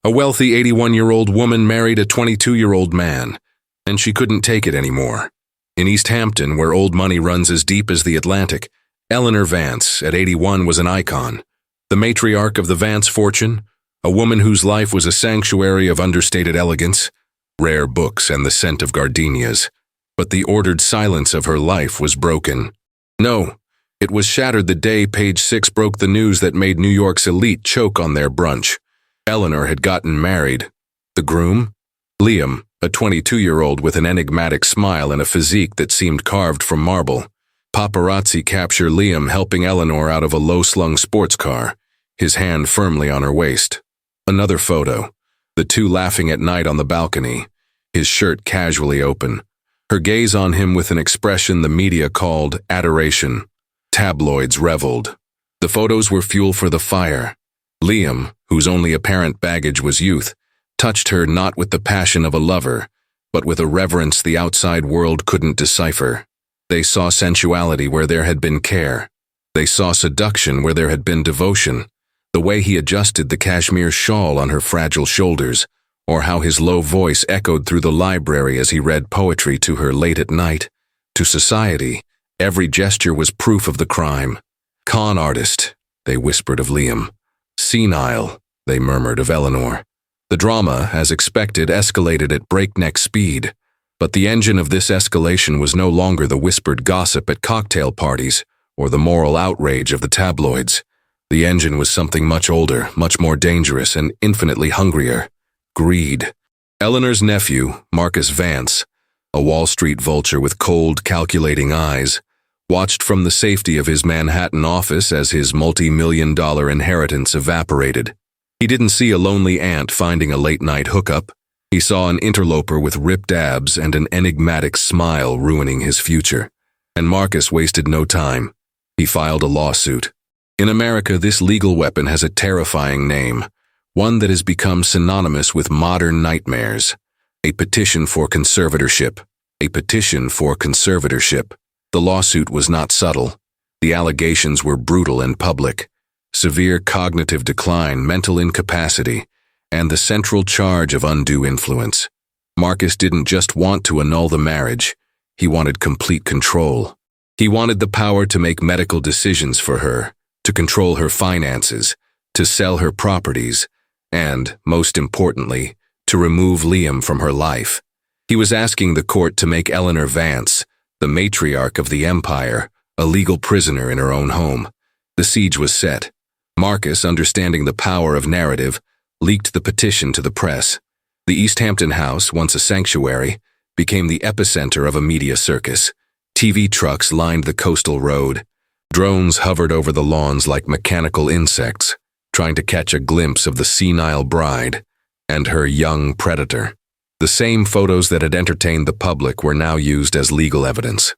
A wealthy 81-year-old woman married a 22-year-old man, and she couldn't take it anymore. In East Hampton, where old money runs as deep as the Atlantic, Eleanor Vance, at 81, was an icon. The matriarch of the Vance fortune, a woman whose life was a sanctuary of understated elegance, rare books, and the scent of gardenias. But the ordered silence of her life was broken. No, it was shattered the day Page Six broke the news that made New York's elite choke on their brunch. Eleanor had gotten married. The groom? Liam, a 22-year-old with an enigmatic smile and a physique that seemed carved from marble. Paparazzi capture Liam helping Eleanor out of a low-slung sports car, his hand firmly on her waist. Another photo, the two laughing at night on the balcony, his shirt casually open, her gaze on him with an expression the media called adoration. Tabloids reveled. The photos were fuel for the fire. Liam, whose only apparent baggage was youth, touched her not with the passion of a lover, but with a reverence the outside world couldn't decipher. They saw sensuality where there had been care. They saw seduction where there had been devotion. The way he adjusted the cashmere shawl on her fragile shoulders, or how his low voice echoed through the library as he read poetry to her late at night. To society, every gesture was proof of the crime. Con artist, they whispered of Liam. Senile, they murmured of Eleanor. The drama, as expected, escalated at breakneck speed. But the engine of this escalation was no longer the whispered gossip at cocktail parties or the moral outrage of the tabloids. The engine was something much older, much more dangerous, and infinitely hungrier. Greed. Eleanor's nephew, Marcus Vance, a Wall Street vulture with cold, calculating eyes, watched from the safety of his Manhattan office as his multi-million-dollar inheritance evaporated. He didn't see a lonely aunt finding a late-night hookup. He saw an interloper with ripped abs and an enigmatic smile ruining his future. And Marcus wasted no time. He filed a lawsuit. In America, this legal weapon has a terrifying name, one that has become synonymous with modern nightmares. A petition for conservatorship. A petition for conservatorship. The lawsuit was not subtle. The allegations were brutal and public. Severe cognitive decline, mental incapacity, and the central charge of undue influence. Marcus didn't just want to annul the marriage. He wanted complete control. He wanted the power to make medical decisions for her, to control her finances, to sell her properties, and, most importantly, to remove Liam from her life. He was asking the court to make Eleanor Vance, the matriarch of the empire, a legal prisoner in her own home. The siege was set. Marcus, understanding the power of narrative, leaked the petition to the press. The East Hampton house, once a sanctuary, became the epicenter of a media circus. TV trucks lined the coastal road. Drones hovered over the lawns like mechanical insects, trying to catch a glimpse of the senile bride and her young predator. The same photos that had entertained the public were now used as legal evidence.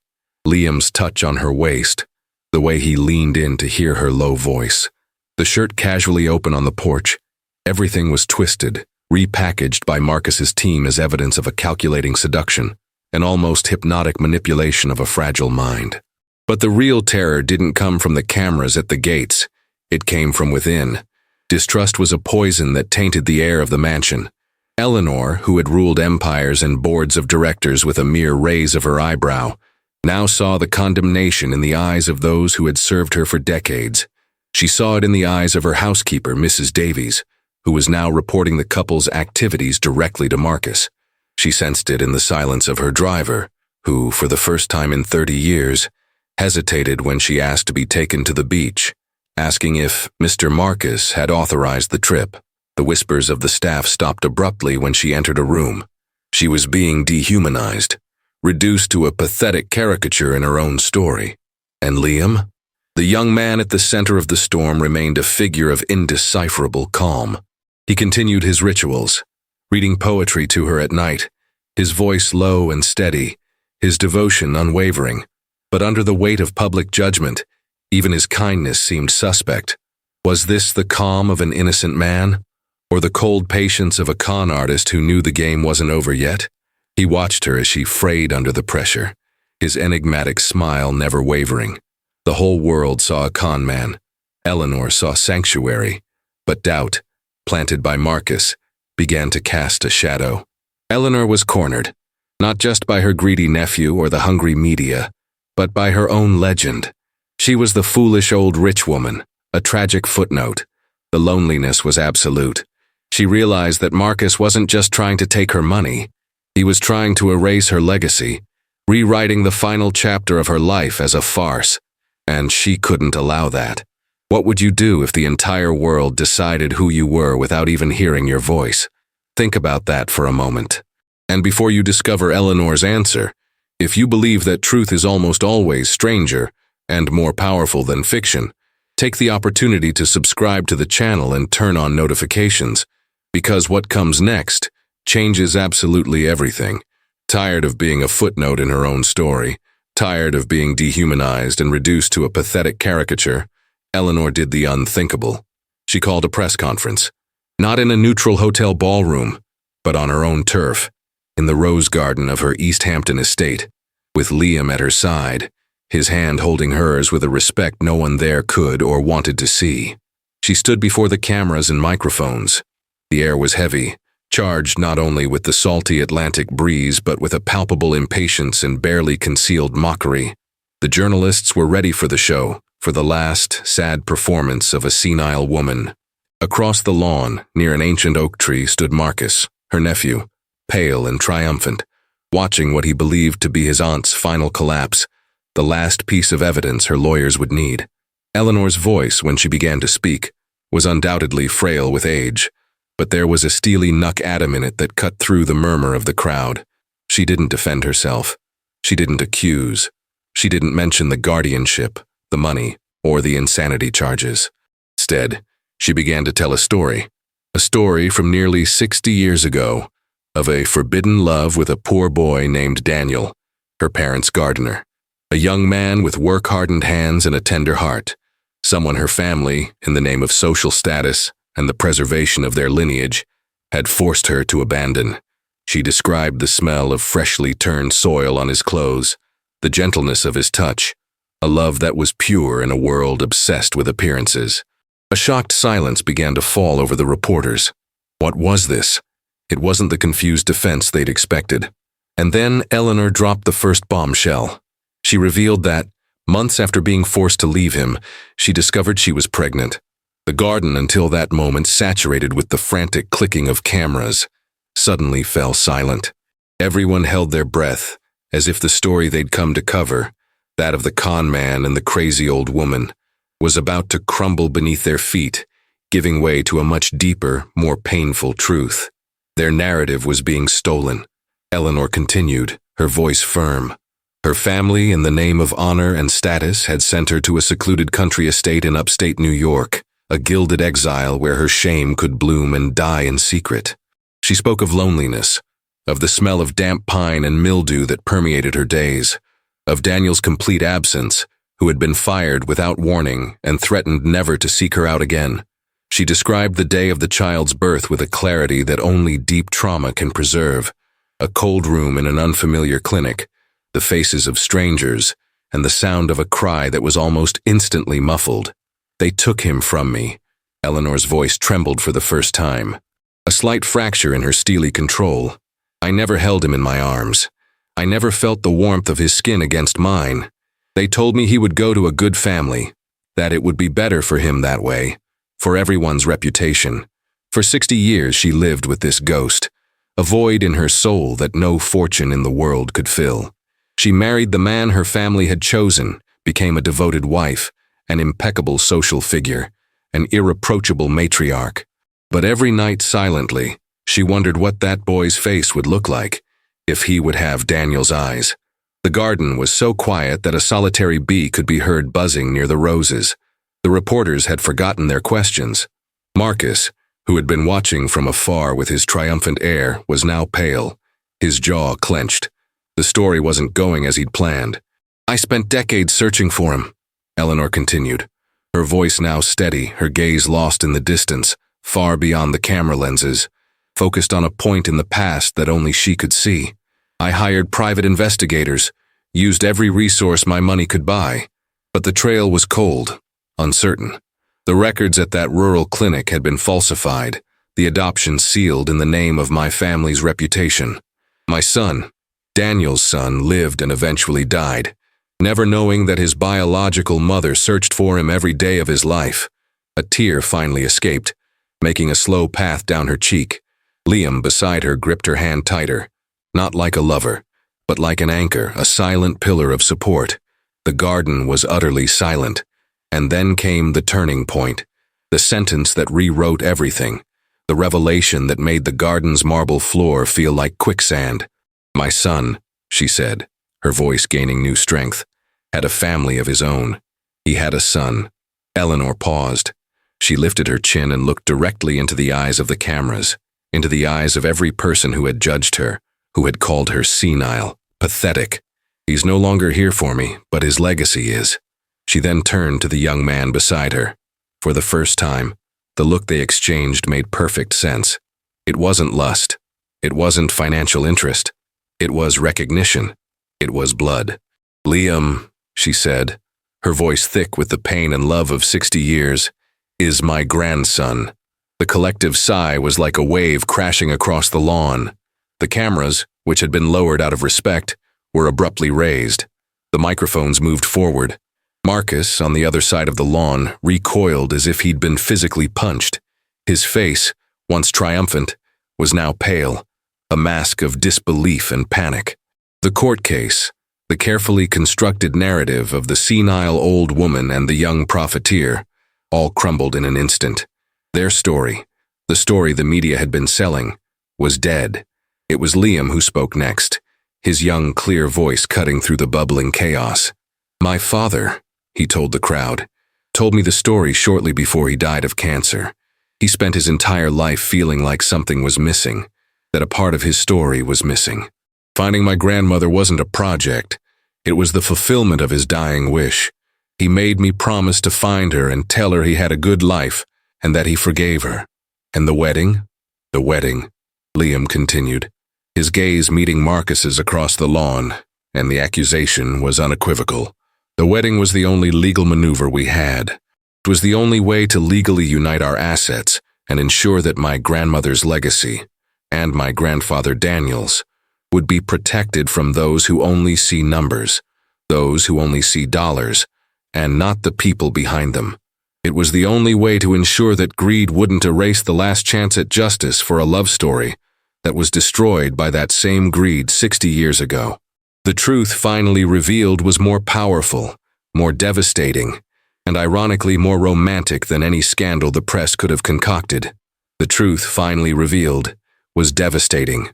Liam's touch on her waist, the way he leaned in to hear her low voice, the shirt casually open on the porch. Everything was twisted, repackaged by Marcus's team as evidence of a calculating seduction, an almost hypnotic manipulation of a fragile mind. But the real terror didn't come from the cameras at the gates. It came from within. Distrust was a poison that tainted the air of the mansion. Eleanor, who had ruled empires and boards of directors with a mere raise of her eyebrow, now saw the condemnation in the eyes of those who had served her for decades. She saw it in the eyes of her housekeeper, Mrs. Davies, who was now reporting the couple's activities directly to Marcus. She sensed it in the silence of her driver, who, for the first time in 30 years, hesitated when she asked to be taken to the beach, asking if Mr. Marcus had authorized the trip. The whispers of the staff stopped abruptly when she entered a room. She was being dehumanized, reduced to a pathetic caricature in her own story. And Liam? The young man at the center of the storm remained a figure of indecipherable calm. He continued his rituals, reading poetry to her at night, his voice low and steady, his devotion unwavering. But under the weight of public judgment, even his kindness seemed suspect. Was this the calm of an innocent man, or the cold patience of a con artist who knew the game wasn't over yet? He watched her as she frayed under the pressure, his enigmatic smile never wavering. The whole world saw a con man. Eleanor saw sanctuary, but doubt, planted by Marcus, began to cast a shadow. Eleanor was cornered, not just by her greedy nephew or the hungry media, but by her own legend. She was the foolish old rich woman, a tragic footnote. The loneliness was absolute. She realized that Marcus wasn't just trying to take her money. He was trying to erase her legacy, rewriting the final chapter of her life as a farce. And she couldn't allow that. What would you do if the entire world decided who you were without even hearing your voice? Think about that for a moment. And before you discover Eleanor's answer, if you believe that truth is almost always stranger and more powerful than fiction, take the opportunity to subscribe to the channel and turn on notifications, because what comes next changes absolutely everything. Tired of being a footnote in her own story, tired of being dehumanized and reduced to a pathetic caricature, Eleanor did the unthinkable. She called a press conference, not in a neutral hotel ballroom, but on her own turf, in the rose garden of her East Hampton estate, with Liam at her side, his hand holding hers with a respect no one there could or wanted to see. She stood before the cameras and microphones. The air was heavy, charged not only with the salty Atlantic breeze but with a palpable impatience and barely concealed mockery. The journalists were ready for the show, for the last, sad performance of a senile woman. Across the lawn, near an ancient oak tree, stood Marcus, her nephew, pale and triumphant, watching what he believed to be his aunt's final collapse, the last piece of evidence her lawyers would need. Eleanor's voice, when she began to speak, was undoubtedly frail with age, but there was a steely Nuck Adam in it that cut through the murmur of the crowd. She didn't defend herself. She didn't accuse. She didn't mention the guardianship, the money, or the insanity charges. Instead, she began to tell a story from nearly 60 years ago, of a forbidden love with a poor boy named Daniel, her parents' gardener. A young man with work-hardened hands and a tender heart, someone her family, in the name of social status and the preservation of their lineage, had forced her to abandon. She described the smell of freshly turned soil on his clothes, the gentleness of his touch, a love that was pure in a world obsessed with appearances. A shocked silence began to fall over the reporters. What was this? It wasn't the confused defense they'd expected. And then Eleanor dropped the first bombshell. She revealed that, months after being forced to leave him, she discovered she was pregnant. The garden, until that moment saturated with the frantic clicking of cameras, suddenly fell silent. Everyone held their breath, as if the story they'd come to cover, that of the con man and the crazy old woman, was about to crumble beneath their feet, giving way to a much deeper, more painful truth. Their narrative was being stolen. Eleanor continued, her voice firm. Her family, in the name of honor and status, had sent her to a secluded country estate in upstate New York, a gilded exile where her shame could bloom and die in secret. She spoke of loneliness, of the smell of damp pine and mildew that permeated her days, of Daniel's complete absence, who had been fired without warning and threatened never to seek her out again. She described the day of the child's birth with a clarity that only deep trauma can preserve. A cold room in an unfamiliar clinic, the faces of strangers, and the sound of a cry that was almost instantly muffled. They took him from me. Eleanor's voice trembled for the first time. A slight fracture in her steely control. I never held him in my arms. I never felt the warmth of his skin against mine. They told me he would go to a good family, that it would be better for him that way, for everyone's reputation. For 60 years she lived with this ghost, a void in her soul that no fortune in the world could fill. She married the man her family had chosen, became a devoted wife, an impeccable social figure, an irreproachable matriarch. But every night silently, she wondered what that boy's face would look like, if he would have Daniel's eyes. The garden was so quiet that a solitary bee could be heard buzzing near the roses. The reporters had forgotten their questions. Marcus, who had been watching from afar with his triumphant air, was now pale, his jaw clenched. The story wasn't going as he'd planned. I spent decades searching for him, Eleanor continued, her voice now steady, her gaze lost in the distance, far beyond the camera lenses, focused on a point in the past that only she could see. I hired private investigators, used every resource my money could buy, but the trail was cold, uncertain. The records at that rural clinic had been falsified, the adoption sealed in the name of my family's reputation. My son, Daniel's son, lived and eventually died, never knowing that his biological mother searched for him every day of his life. A tear finally escaped, making a slow path down her cheek. Liam, beside her, gripped her hand tighter, not like a lover, but like an anchor, a silent pillar of support. The garden was utterly silent, and then came the turning point, the sentence that rewrote everything, the revelation that made the garden's marble floor feel like quicksand. My son, she said, her voice gaining new strength, had a family of his own. He had a son. Eleanor paused. She lifted her chin and looked directly into the eyes of the cameras, into the eyes of every person who had judged her, who had called her senile, pathetic. He's no longer here for me, but his legacy is. She then turned to the young man beside her. For the first time, the look they exchanged made perfect sense. It wasn't lust. It wasn't financial interest. It was recognition. It was blood. Liam, she said, her voice thick with the pain and love of 60 years, is my grandson. The collective sigh was like a wave crashing across the lawn. The cameras, which had been lowered out of respect, were abruptly raised. The microphones moved forward. Marcus, on the other side of the lawn, recoiled as if he'd been physically punched. His face, once triumphant, was now pale, a mask of disbelief and panic. The court case, the carefully constructed narrative of the senile old woman and the young profiteer, all crumbled in an instant. Their story, the story the media had been selling, was dead. It was Liam who spoke next, his young, clear voice cutting through the bubbling chaos. My father, he told the crowd, told me the story shortly before he died of cancer. He spent his entire life feeling like something was missing, that a part of his story was missing. Finding my grandmother wasn't a project. It was the fulfillment of his dying wish. He made me promise to find her and tell her he had a good life and that he forgave her. And the wedding? The wedding, Liam continued, his gaze meeting Marcus's across the lawn, and the accusation was unequivocal. The wedding was the only legal maneuver we had. It was the only way to legally unite our assets and ensure that my grandmother's legacy, and my grandfather Daniel's, would be protected from those who only see numbers, those who only see dollars, and not the people behind them. It was the only way to ensure that greed wouldn't erase the last chance at justice for a love story that was destroyed by that same greed 60 years ago. The truth finally revealed was more powerful, more devastating, and ironically more romantic than any scandal the press could have concocted. The truth finally revealed was devastating.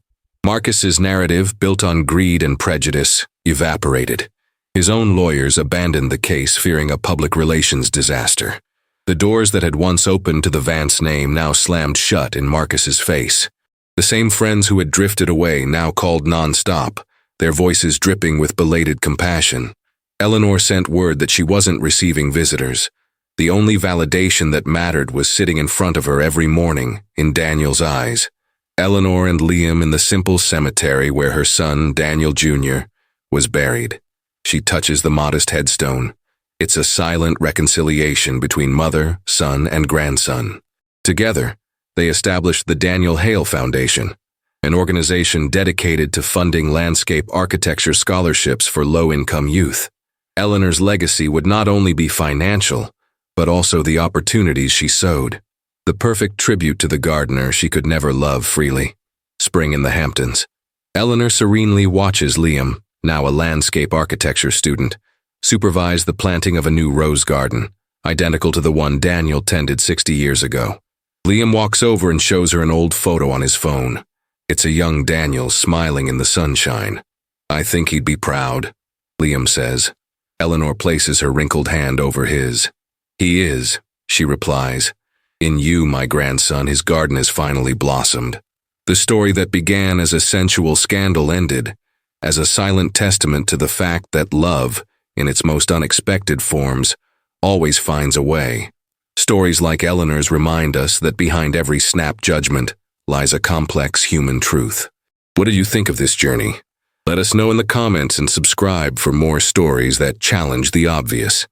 Marcus's narrative, built on greed and prejudice, evaporated. His own lawyers abandoned the case, fearing a public relations disaster. The doors that had once opened to the Vance name now slammed shut in Marcus's face. The same friends who had drifted away now called non-stop, their voices dripping with belated compassion. Eleanor sent word that she wasn't receiving visitors. The only validation that mattered was sitting in front of her every morning, in Daniel's eyes. Eleanor and Liam in the simple cemetery where her son, Daniel Jr., was buried. She touches the modest headstone. It's a silent reconciliation between mother, son, and grandson. Together, they established the Daniel Hale Foundation, an organization dedicated to funding landscape architecture scholarships for low-income youth. Eleanor's legacy would not only be financial, but also the opportunities she sowed. The perfect tribute to the gardener she could never love freely. Spring in the Hamptons. Eleanor serenely watches Liam, now a landscape architecture student, supervise the planting of a new rose garden, identical to the one Daniel tended 60 years ago. Liam walks over and shows her an old photo on his phone. It's a young Daniel smiling in the sunshine. I think he'd be proud, Liam says. Eleanor places her wrinkled hand over his. He is, she replies. In you, my grandson, his garden has finally blossomed. The story that began as a sensual scandal ended, as a silent testament to the fact that love, in its most unexpected forms, always finds a way. Stories like Eleanor's remind us that behind every snap judgment lies a complex human truth. What did you think of this journey? Let us know in the comments and subscribe for more stories that challenge the obvious.